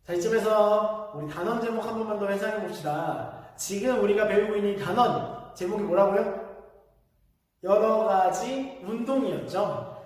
자, 이쯤에서 우리 단원 제목 한 번만 더 회상해 봅시다. 지금 우리가 배우고 있는 이 단원 제목이 뭐라고요? 여러 가지 운동이었죠.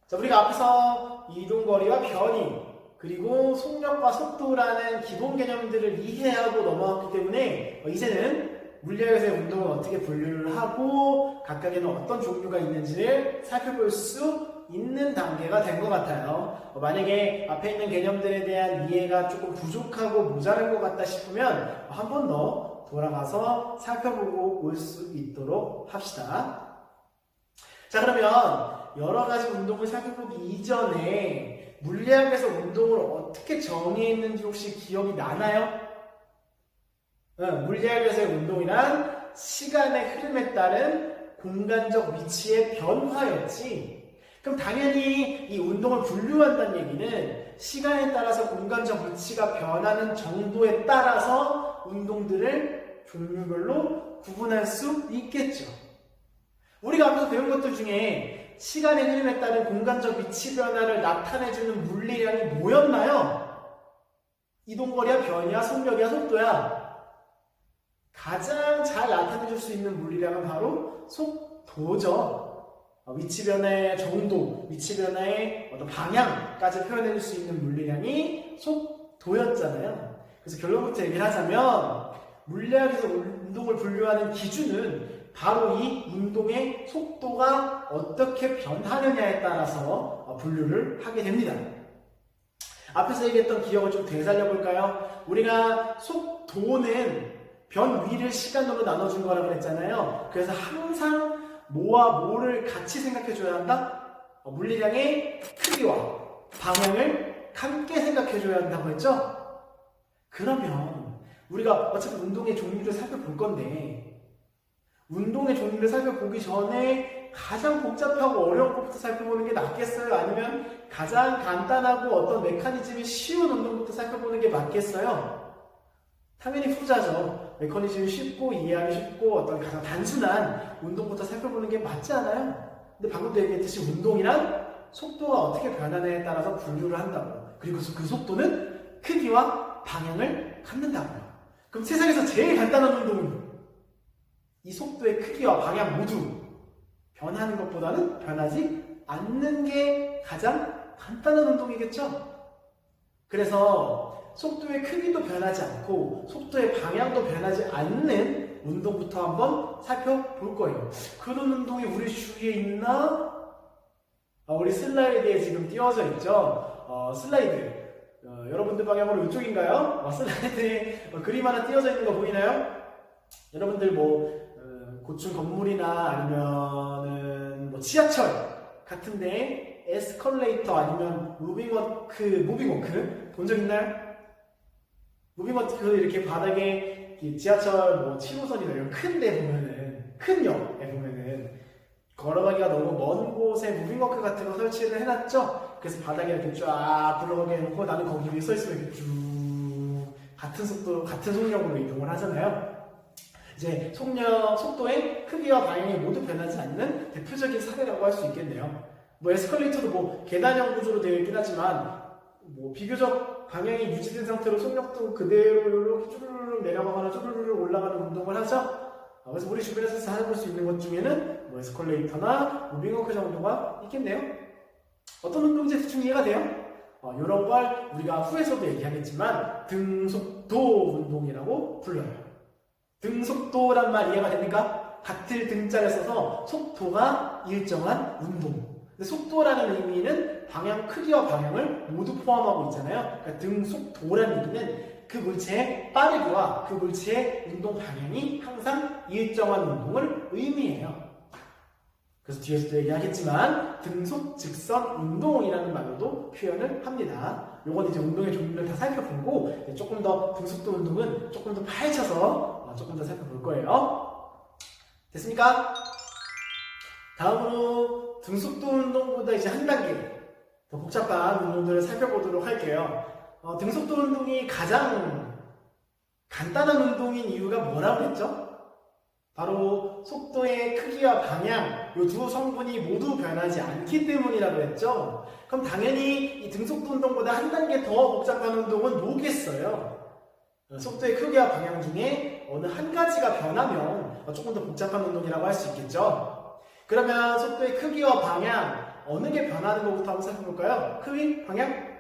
자, 우리가 앞에서 이동거리와 변이, 그리고 속력과 속도라는 기본 개념들을 이해하고 넘어왔기 때문에 이제는 물리학에서의 운동을 어떻게 분류를 하고 각각에는 어떤 종류가 있는지를 살펴볼 수 있는 단계가 된 것 같아요. 만약에 앞에 있는 개념들에 대한 이해가 조금 부족하고 모자란 것 같다 싶으면 한 번 더 돌아가서 살펴보고 올 수 있도록 합시다. 자, 그러면 여러 가지 운동을 살펴보기 이전에 물리학에서 운동을 어떻게 정의했는지 혹시 기억이 나나요? 물리학에서의 운동이란 시간의 흐름에 따른 공간적 위치의 변화였지. 그럼 당연히 이 운동을 분류한다는 얘기는 시간에 따라서 공간적 위치가 변하는 정도에 따라서 운동들을 종류별로 구분할 수 있겠죠. 우리가 앞에서 배운 것들 중에 시간의 흐름에 따른 공간적 위치 변화를 나타내주는 물리량이 뭐였나요? 이동거리야, 변이야, 속력이야, 속도야. 가장 잘 나타내줄 수 있는 물리량은 바로 속도죠. 위치 변화의 정도, 위치 변화의 어떤 방향까지 표현해줄 수 있는 물리량이 속도였잖아요. 그래서 결론부터 얘기를 하자면 물리학에서 운동을 분류하는 기준은 바로 이 운동의 속도가 어떻게 변하느냐에 따라서 분류를 하게 됩니다. 앞에서 얘기했던 기억을 좀 되살려 볼까요? 우리가 속도는 변 위를 시간으로 나눠준 거라고 했잖아요. 그래서 항상 뭐와 뭐를 같이 생각해 줘야 한다? 물리량의 크기와 방향을 함께 생각해 줘야 한다고 했죠? 그러면 우리가 어차피 운동의 종류를 살펴볼 건데 운동의 종류를 살펴보기 전에 가장 복잡하고 어려운 것부터 살펴보는 게 낫겠어요? 아니면 가장 간단하고 어떤 메커니즘이 쉬운 운동부터 살펴보는 게 맞겠어요? 당연히 후자죠. 메커니즘이 쉽고 이해하기 쉽고 어떤 가장 단순한 운동부터 살펴보는 게 맞지 않아요? 근데 방금도 얘기했듯이 운동이란 속도가 어떻게 변하느냐에 따라서 분류를 한다고. 그리고 그 속도는 크기와 방향을 갖는다고요. 그럼 세상에서 제일 간단한 운동은 이 속도의 크기와 방향 모두 변하는 것보다는 변하지 않는 게 가장 간단한 운동이겠죠? 그래서 속도의 크기도 변하지 않고 속도의 방향도 변하지 않는 운동부터 한번 살펴볼 거예요. 그런 운동이 우리 주위에 있나? 우리 슬라이드에 지금 띄워져 있죠? 슬라이드. 여러분들 방향으로 이쪽인가요? 슬라이드에 그림 하나 띄워져 있는 거 보이나요? 여러분들 고층 건물이나 아니면은 지하철 같은데 에스컬레이터 아니면 무빙워크 본 적 있나요? 무빙워크 이렇게 바닥에 지하철 7호선이나 이런 큰 데 보면은 큰 역에 보면은 걸어가기가 너무 먼 곳에 무빙워크 같은 거 설치를 해놨죠? 그래서 바닥에 이렇게 쫙 굴러가게 해놓고 나는 거기 위에 서 있으면 이렇게 쭉 같은 속도, 같은 속력으로 이동을 하잖아요. 이제 속도의 크기와 방향이 모두 변하지 않는 대표적인 사례라고 할 수 있겠네요. 에스컬레이터도 계단형 구조로 되어 있긴 하지만 비교적 방향이 유지된 상태로 속력도 그대로 이렇게 쭈르르 내려가거나 쭈르르 올라가는 운동을 하죠. 그래서 우리 주변에서 찾아볼 수 있는 것 중에는 에스컬레이터나 무빙워크 정도가 있겠네요. 어떤 운동인지 대충 이해가 돼요? 이런 걸 우리가 후에서도 얘기하겠지만 등속도 운동이라고 불러요. 등속도란 말 이해가 됩니까? 같을 등자를 써서 속도가 일정한 운동. 근데 속도라는 의미는 방향 크기와 방향을 모두 포함하고 있잖아요. 그러니까 등속도라는 얘기는 그 물체의 빠르기와 그 물체의 운동 방향이 항상 일정한 운동을 의미해요. 그래서 뒤에서도 얘기하겠지만 등속 직선 운동이라는 말로도 표현을 합니다. 요건 이제 운동의 종류를 다 살펴보고 조금 더 등속도 운동은 조금 더 파헤쳐서 조금 더 살펴볼 거예요. 됐습니까? 다음으로 등속도 운동보다 이제 한 단계 더 복잡한 운동들을 살펴보도록 할게요. 등속도 운동이 가장 간단한 운동인 이유가 뭐라고 했죠? 바로 속도의 크기와 방향 이 두 성분이 모두 변하지 않기 때문이라고 했죠. 그럼 당연히 이 등속도 운동보다 한 단계 더 복잡한 운동은 뭐겠어요? 속도의 크기와 방향 중에 어느 한 가지가 변하면 조금 더 복잡한 운동이라고 할 수 있겠죠. 그러면 속도의 크기와 방향 어느 게 변하는 것부터 한번 살펴볼까요? 크기, 방향?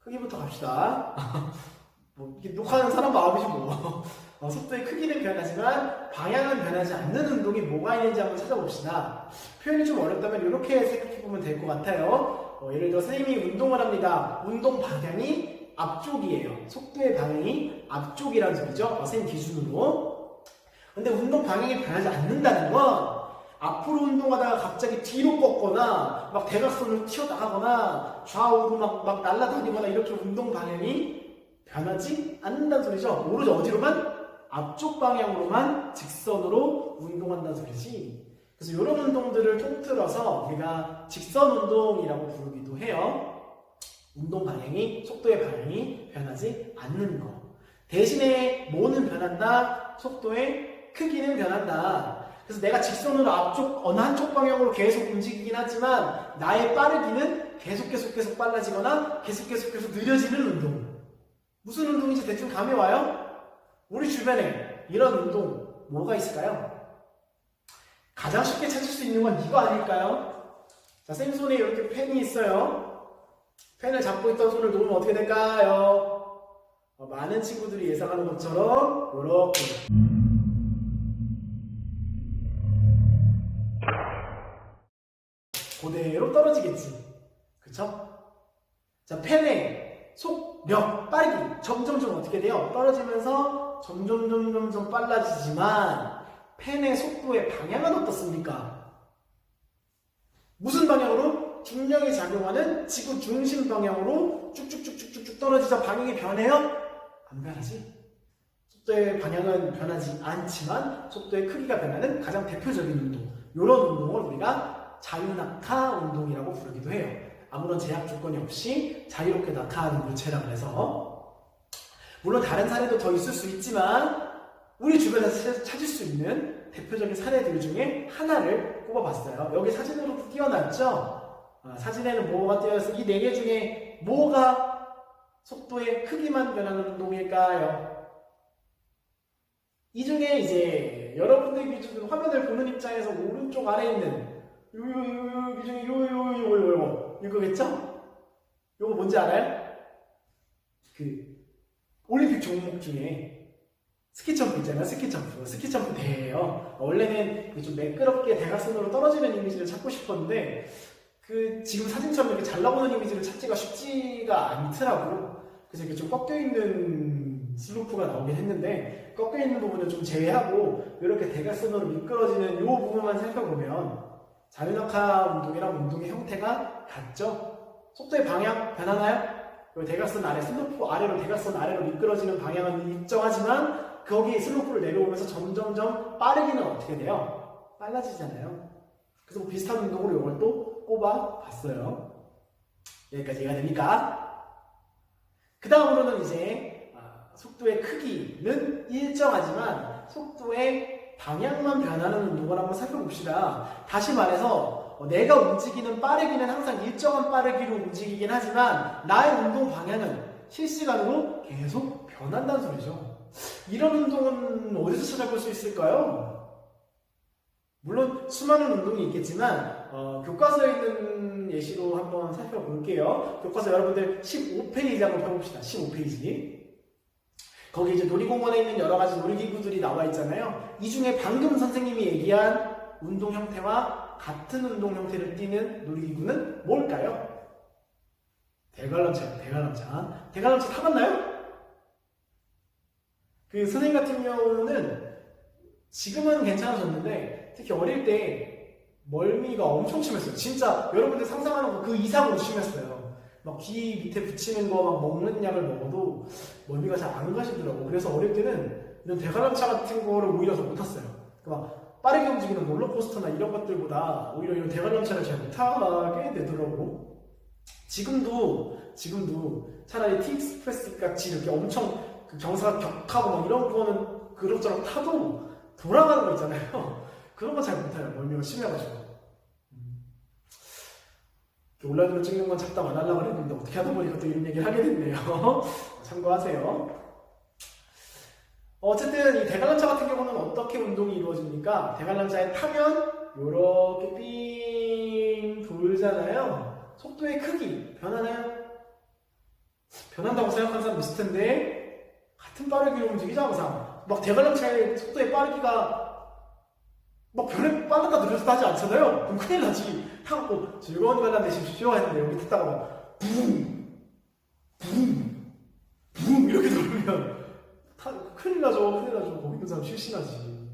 크기부터 갑시다. 뭐 이렇게 녹화하는 사람 마음이지 뭐. 속도의 크기는 변하지만 방향은 변하지 않는 운동이 뭐가 있는지 한번 찾아봅시다. 표현이 좀 어렵다면 이렇게 생각해보면 될 것 같아요. 예를 들어 선생님이 운동을 합니다. 운동 방향이 앞쪽이에요. 속도의 방향이 앞쪽이라는 소리죠. 선생님 기준으로. 근데 운동 방향이 변하지 않는다는 건 앞으로 운동하다가 갑자기 뒤로 꺾거나 막 대각선으로 튀어나가거나 좌우로 막 날아다니거나 이렇게 운동 방향이 변하지 않는다는 소리죠. 오로지 어디로만? 앞쪽 방향으로만 직선으로 운동한다는 소리지. 그래서 이런 운동들을 통틀어서 우리가 직선 운동이라고 부르기도 해요. 운동 방향이, 속도의 방향이 변하지 않는 거. 대신에 뭐는 변한다? 속도의 크기는 변한다. 그래서 내가 직선으로 앞쪽 어느 한쪽 방향으로 계속 움직이긴 하지만 나의 빠르기는 계속 빨라지거나 계속 느려지는 운동. 무슨 운동인지 대충 감이 와요? 우리 주변에 이런 운동 뭐가 있을까요? 가장 쉽게 찾을 수 있는 건 이거 아닐까요? 자, 쌤 손에 이렇게 펜이 있어요. 펜을 잡고 있던 손을 놓으면 어떻게 될까요? 많은 친구들이 예상하는 것처럼 이렇게 그대로 떨어지겠지. 그쵸? 자, 펜의 속력, 빠르기 점점점 어떻게 돼요? 떨어지면서 점점 빨라지지만 펜의 속도의 방향은 어떻습니까? 무슨 방향으로? 중력이 작용하는 지구 중심 방향으로 쭉쭉쭉쭉쭉 떨어지자 방향이 변해요? 안 변하지. 속도의 방향은 변하지 않지만 속도의 크기가 변하는 가장 대표적인 운동, 이런 운동을 우리가 자유낙하 운동이라고 부르기도 해요. 아무런 제약 조건이 없이 자유롭게 낙하하는 물체라고 해서, 물론 다른 사례도 더 있을 수 있지만 우리 주변에서 찾을 수 있는 대표적인 사례들 중에 하나를 꼽아봤어요. 여기 사진으로도 띄어놨죠? 사진에는 뭐가 띄어있어? 이 네 개 중에 뭐가 속도의 크기만 변하는 운동일까요? 이 중에 이제 여러분들 기준으로 화면을 보는 입장에서 오른쪽 아래에 있는 이 중에 이거겠죠? 요거 뭔지 알아요? 그 올림픽 종목 중에 스키점프 있잖아요. 스키점프 대회예요. 원래는 좀 매끄럽게 대각선으로 떨어지는 이미지를 찾고 싶었는데 지금 사진처럼 이렇게 잘 나오는 이미지를 찾기가 쉽지가 않더라고. 그래서 이렇게 좀 꺾여있는 슬로프가 나오긴 했는데 꺾여있는 부분은 좀 제외하고 이렇게 대각선으로 미끄러지는 이 부분만 살펴보면 자유낙하 운동이랑 운동의 형태가 같죠? 속도의 방향 변하나요? 대각선 아래, 슬로프 아래로 대각선 아래로 미끄러지는 방향은 일정하지만 거기 슬로프를 내려오면서 점점점 빠르기는 어떻게 돼요? 빨라지잖아요. 그래서 뭐 비슷한 운동으로 이걸 또 꼽아봤어요. 여기까지 이해가 됩니까? 그 다음으로는 이제 속도의 크기는 일정하지만 속도의 방향만 변하는 운동을 한번 살펴봅시다. 다시 말해서 내가 움직이는 빠르기는 항상 일정한 빠르기로 움직이긴 하지만 나의 운동 방향은 실시간으로 계속 변한다는 소리죠. 이런 운동은 어디서 찾아볼 수 있을까요? 물론 수많은 운동이 있겠지만 교과서에 있는 예시로 한번 살펴볼게요. 교과서 여러분들 15페이지 한번 펴봅시다. 15페이지. 거기 이제 놀이공원에 있는 여러 가지 놀이기구들이 나와 있잖아요. 이 중에 방금 선생님이 얘기한 운동 형태와 같은 운동 형태를 띠는 놀이기구는 뭘까요? 대관람차요. 대관람차 타봤나요? 선생님 같은 경우는 지금은 괜찮아졌는데 특히 어릴 때 멀미가 엄청 심했어요. 진짜 여러분들 상상하는 거 그 이상으로 심했어요. 막 귀 밑에 붙이는 거 막 먹는 약을 먹어도 멀미가 잘 안 가시더라고. 그래서 어릴 때는 이런 대관람차 같은 거를 오히려 더 못 탔어요. 막 빠르게 움직이는 롤러코스터나 이런 것들보다 오히려 이런 대관람차를 잘 못 타게 되더라고. 지금도 차라리 티익스프레스 같이 이렇게 엄청 경사가 격하고 막 이런 거는 그럭저럭 타도 돌아가는 거 있잖아요. 그런 거 잘 못해요. 멀미가 심해가지고. 온라인으로 찍는 건 잡담 안 하려고 했는데 어떻게 하다 보니까 또 이런 얘기를 하게 됐네요. 참고하세요. 어쨌든 이 대관람차 같은 경우는 어떻게 운동이 이루어집니까? 대관람차에 타면 이렇게 삥 돌잖아요. 속도의 크기 변하나요? 변한다고 생각하는 사람 있을 텐데 같은 빠르기로 움직이죠 항상. 막 대관람차의 속도의 빠르기가 막 변해 빨랐다 느렸다 하지 않잖아요. 그럼 큰일 나지. 타고 즐거운 관람 되십시오 했는데 여기 듣다가 막 붕! 붕! 붕! 이렇게 돌면 큰일 나죠. 큰일 나죠. 거기 있는 사람 실신하지.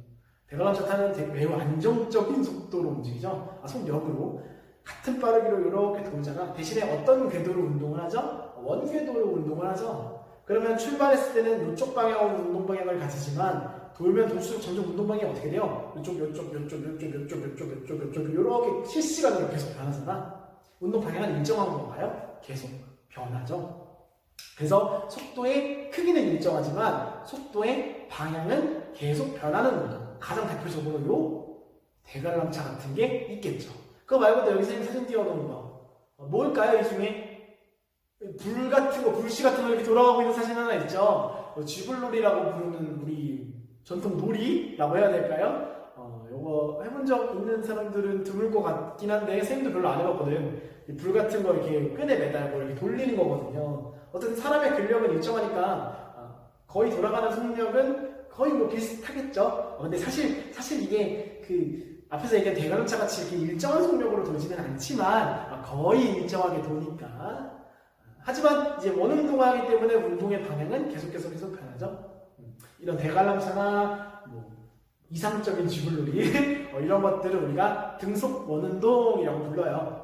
대관람차 타는 매우 안정적인 속도로 움직이죠. 속력으로. 같은 빠르기로 이렇게 돌잖아. 대신에 어떤 궤도로 운동을 하죠? 원궤도로 운동을 하죠. 그러면 출발했을 때는 이쪽 방향으로 운동 방향을 가지지만 돌면 돌수록 점점 운동 방향이 어떻게 돼요? 이쪽 이렇게 실시간으로 계속 변하잖아. 운동 방향은 일정한 건가요? 계속 변하죠. 그래서 속도의 크기는 일정하지만 속도의 방향은 계속 변하는 운동. 가장 대표적으로 요 대관람차 같은 게 있겠죠. 그거 말고도 여기 사진 띄워놓은 거 뭘까요? 이 중에 불 같은 거, 불씨 같은 거 이렇게 돌아가고 있는 사진 하나 있죠. 쥐불놀이라고 부르는 우리 전통 놀이라고 해야 될까요? 요거 해본 적 있는 사람들은 드물 것 같긴 한데 선생님도 별로 안 해봤거든. 불 같은 거 이렇게 끈에 매달고 이렇게 돌리는 거거든요. 어쨌든 사람의 근력은 일정하니까 거의 돌아가는 속력은 거의 뭐 비슷하겠죠. 근데 사실 이게 그 앞에서 얘기한 대관람차 같이 이렇게 일정한 속력으로 돌지는 않지만 거의 일정하게 도니까. 하지만 이제 원운동을 하기 때문에 운동의 방향은 계속 변하죠. 이런 대관람차나 뭐 이상적인 쥐불놀이 이런 것들을 우리가 등속 원운동이라고 불러요.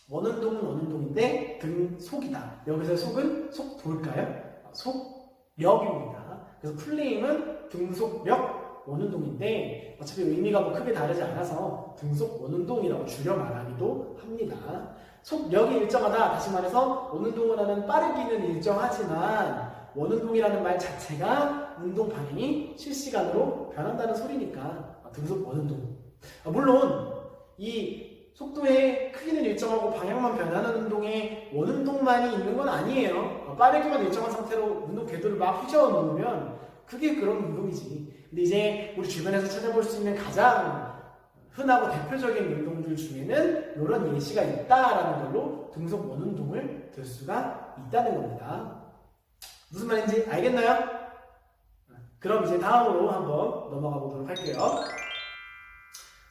원운동은 원운동인데 등속이다. 여기서 속은 속돌까요? 속력입니다. 그래서 풀네임은 등속력 원운동인데 어차피 의미가 뭐 크게 다르지 않아서 등속 원운동이라고 줄여 말하기도 합니다. 속력이 일정하다. 다시 말해서 원운동을 하는 빠르기는 일정하지만 원운동이라는 말 자체가 운동 방향이 실시간으로 변한다는 소리니까 등속 원운동. 물론 이 속도의 크기는 일정하고 방향만 변하는 운동에 원운동만이 있는 건 아니에요. 빠르기만 일정한 상태로 운동 궤도를 막 휘저어 놓으면 그게 그런 운동이지. 근데 이제 우리 주변에서 찾아볼 수 있는 가장 흔하고 대표적인 운동들 중에는 이런 예시가 있다라는 걸로 등속 원운동을 들 수가 있다는 겁니다. 무슨 말인지 알겠나요? 그럼 이제 다음으로 한번 넘어가 보도록 할게요.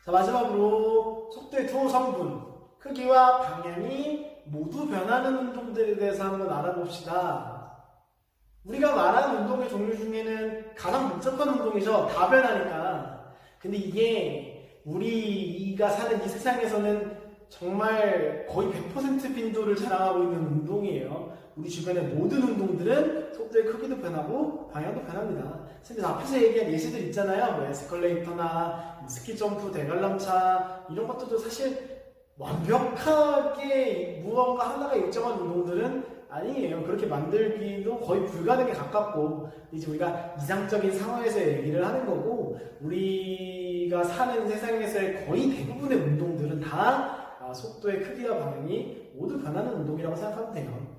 자, 마지막으로 속도의 두 성분, 크기와 방향이 모두 변하는 운동들에 대해서 한번 알아봅시다. 우리가 말하는 운동의 종류 중에는 가장 복잡한 운동이죠. 다 변하니까. 근데 이게 우리가 사는 이 세상에서는 정말 거의 100% 빈도를 자랑하고 있는 운동이에요. 우리 주변의 모든 운동들은 속도의 크기도 변하고 방향도 변합니다. 선생님 앞에서 얘기한 예시들 있잖아요. 뭐 에스컬레이터나 스키점프, 대관람차 이런 것들도 사실 완벽하게 무언가 하나가 일정한 운동들은 아니에요. 그렇게 만들기도 거의 불가능에 가깝고 이제 우리가 이상적인 상황에서 얘기를 하는 거고 우리가 사는 세상에서의 거의 대부분의 운동들은 다 속도의 크기와 방향이 모두 변하는 운동이라고 생각하면 돼요.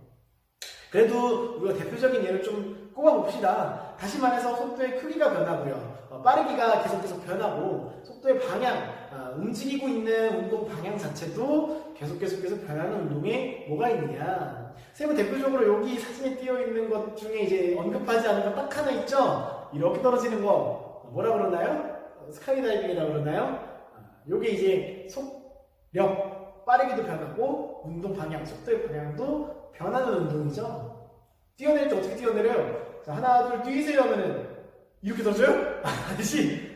그래도 우리가 대표적인 예를 좀 꼽아봅시다. 다시 말해서 속도의 크기가 변하고요. 빠르기가 계속 변하고 속도의 방향, 움직이고 있는 운동 방향 자체도 계속 변하는 운동에 뭐가 있느냐. 선생님은 대표적으로 여기 사진에 띄어 있는 것 중에 이제 언급하지 않은 거 딱 하나 있죠? 이렇게 떨어지는 거 뭐라 그러나요? 스카이다이빙이라고 그러나요? 요게 이제 속력, 빠르기도 변하고 운동 방향, 속도의 방향도 변하는 운동이죠. 뛰어낼 때 어떻게 뛰어내려요? 자, 하나 둘 뛰세요 하면은 이렇게 던져요? 아니지.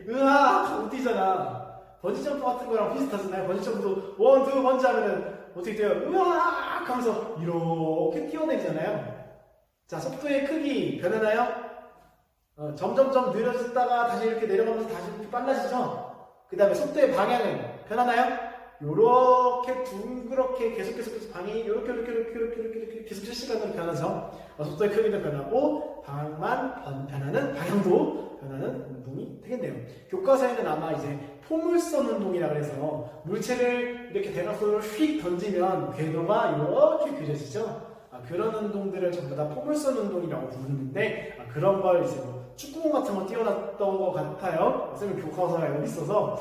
으악 하고 뛰잖아. 번지점프 같은 거랑 비슷하잖아요. 번지점프도 원, 투, 번지 하면은 어떻게 돼요? 으악 하면서 이렇게 뛰어내리잖아요. 자, 속도의 크기 변하나요? 점점점 느려졌다가 다시 이렇게 내려가면서 다시 이렇게 빨라지죠? 그 다음에 속도의 방향은 변하나요? 요렇게 둥그렇게 계속 방향이 요렇게 계속 실시간으로 변하죠. 속도의 크기도 변하고 방향만 변하는 방향도 변하는 운동이 되겠네요. 교과서에는 아마 이제 포물선 운동이라 그래서 물체를 이렇게 대각선으로 휙 던지면 궤도가 이렇게 그려지죠. 그런 운동들을 전부 다 포물선 운동이라고 부르는데 그런 걸 이제 뭐 축구공 같은 거 띄워놨던 것 같아요. 선생님 교과서가 여기 있어서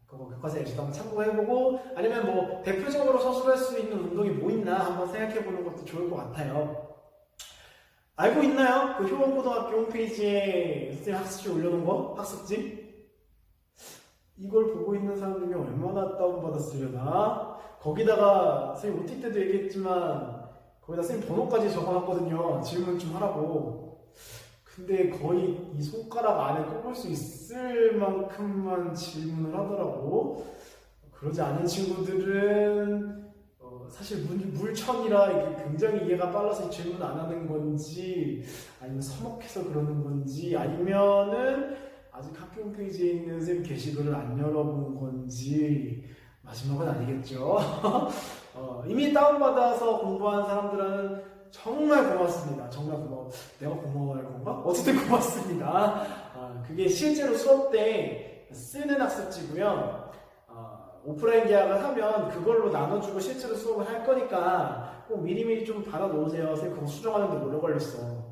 그거 교과서 예시도 한번 참고해보고 아니면 뭐 대표적으로 서술할 수 있는 운동이 뭐 있나 한번 생각해보는 것도 좋을 것 같아요. 알고 있나요? 그 효원고등학교 홈페이지에 선생님 학습지 올려놓은 거? 학습지? 이걸 보고 있는 사람 중에 얼마나 다운받았으려나? 거기다가 선생님 OT 때도 얘기했지만 거기다 선생님 번호까지 적어놨거든요. 질문 좀 하라고. 근데 거의 이 손가락 안에 꼽을 수 있을 만큼만 질문을 하더라고. 그러지 않은 친구들은 사실 물천이라 이게 굉장히 이해가 빨라서 질문 안 하는 건지 아니면 서먹해서 그러는 건지 아니면은 아직 학교 홈페이지에 있는 선생님 게시글을 안 열어본 건지 마지막은 아니겠죠. 이미 다운받아서 공부한 사람들은 정말 고맙습니다. 정말 고마워. 내가 고마워할 건가? 어쨌든 고맙습니다. 그게 실제로 수업 때 쓰는 학습지고요. 오프라인 계약을 하면 그걸로 나눠주고 실제로 수업을 할 거니까 꼭 미리미리 좀 받아놓으세요. 선생님 그거 수정하는데 오래 걸렸어.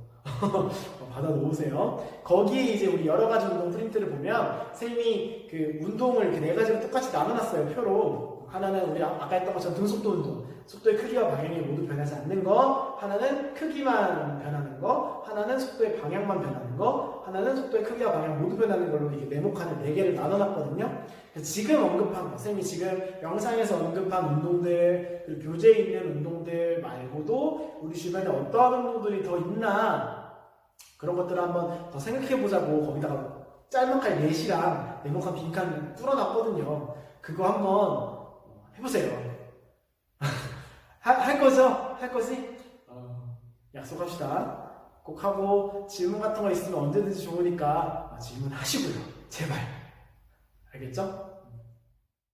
받아놓으세요. 거기에 이제 우리 여러 가지 운동 프린트를 보면 선생님이 그 운동을 이렇게 네 가지로 똑같이 나눠놨어요. 표로. 하나는 우리 아까 했던 것처럼 등속도 운동, 속도의 크기와 방향이 모두 변하지 않는 거, 하나는 크기만 변하는 거, 하나는 속도의 방향만 변하는 거, 하나는 속도의 크기와 방향 모두 변하는 걸로 이렇게 네모칸을 4개를 나눠놨거든요. 지금 언급한 거, 선생님이 지금 영상에서 언급한 운동들, 그리고 교재에 있는 운동들 말고도 우리 주변에 어떠한 운동들이 더 있나 그런 것들을 한번 더 생각해보자고 거기다가 짤막한 예시랑 네모칸 빈칸 뚫어놨거든요. 그거 한번 해보세요. 할 거죠? 할 거지? 약속합시다. 꼭 하고 질문 같은 거 있으면 언제든지 좋으니까 질문하시고요. 제발. 알겠죠?